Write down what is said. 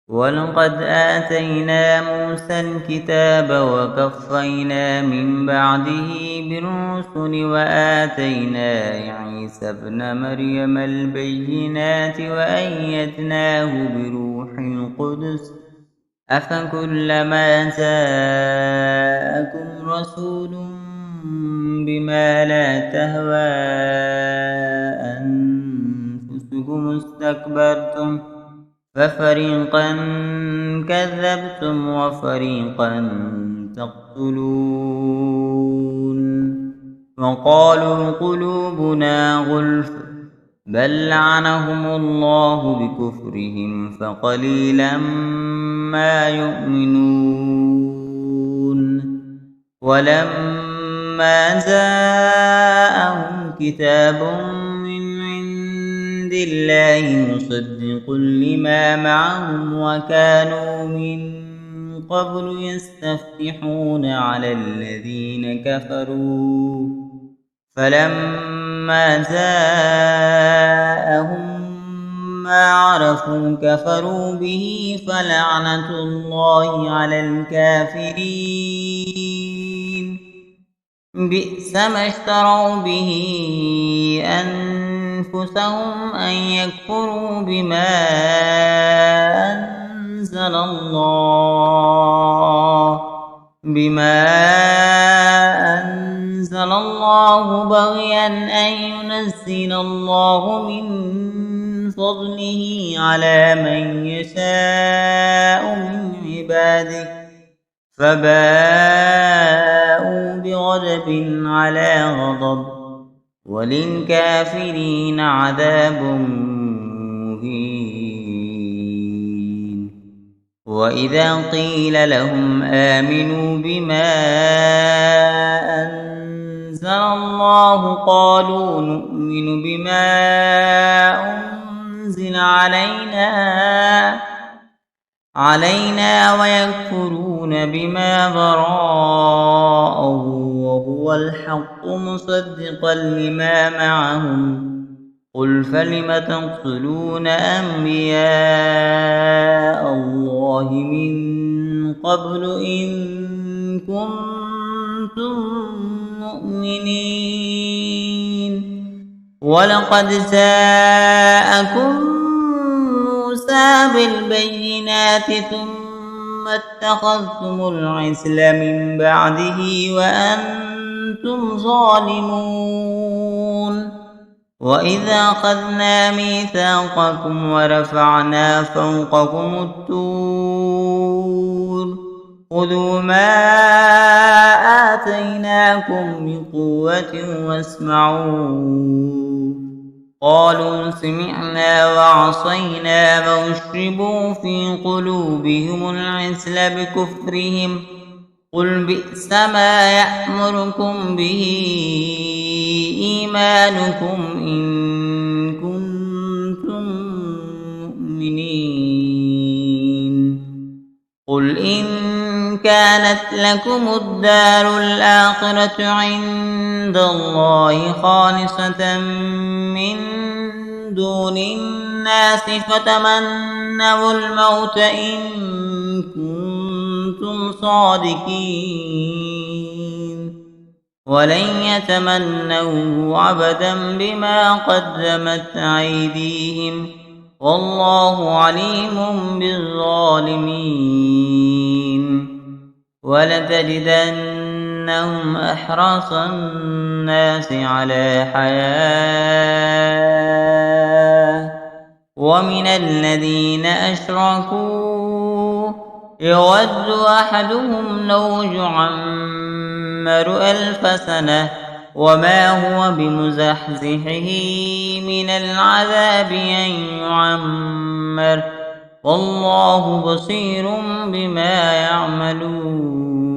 ولقد آتينا موسى الكتاب وقفينا من بعده بالرسل وآتينا عيسى ابن مريم البينات وأيدناه بروح القدس أفكلما جاءكم رسول بما لا تهوى أنفسكم استكبرتم ففريقا كذبتم وفريقا تقتلون وقالوا قلوبنا غلف بل لعنهم الله بكفرهم فقليلا ما يؤمنون ولما جاءهم كتاب من عند الله مصدق لما معهم وكانوا من قبل يستفتحون على الذين كفروا فلما جاءهم ما عرفوا كفروا به فلعنة الله على الكافرين بئس ما اشتروا به أنفسهم أن يكفروا بما أنزل الله بغيا أن ينزل الله من فضله على من يشاء من عباده فباءوا بغضب على غضب وللكافرين عذاب مهين وإذا قيل لهم آمنوا بما أنزل الله قالوا نؤمن بما أنزل علينا ويكفرون بما براءه وهو الحق مصدقا لما معهم قل فلم تقتلون أنبياء الله من قبل إن كنتم مؤمنين ولقد جاءكم موسى بالبينات ثم اتخذتم العجل من بعده وأنتم ظالمون وإذا أخذنا ميثاقكم ورفعنا فوقكم الطور خذوا ما آتيناكم بقوة واسمعوا قالوا سمعنا وعصينا وأشربوا في قلوبهم العجل بكفرهم قل بئس ما يأمركم به إيمانكم إن كنتم مؤمنين قل إن كانت لكم الدار الآخرة عند الله خالصة من دون الناس فتمنوا الموت إن كنتم صادقين ولن يتمنوه أبدا بما قدمت أيديهم والله عليم بالظالمين ولتجدنهم أحرص الناس على حياة ومن الذين أشركوا يود أحدهم لو يعمر 1000 سنة وما هو بمزحزحه من العذاب أن يعمر والله بصير بما يعملون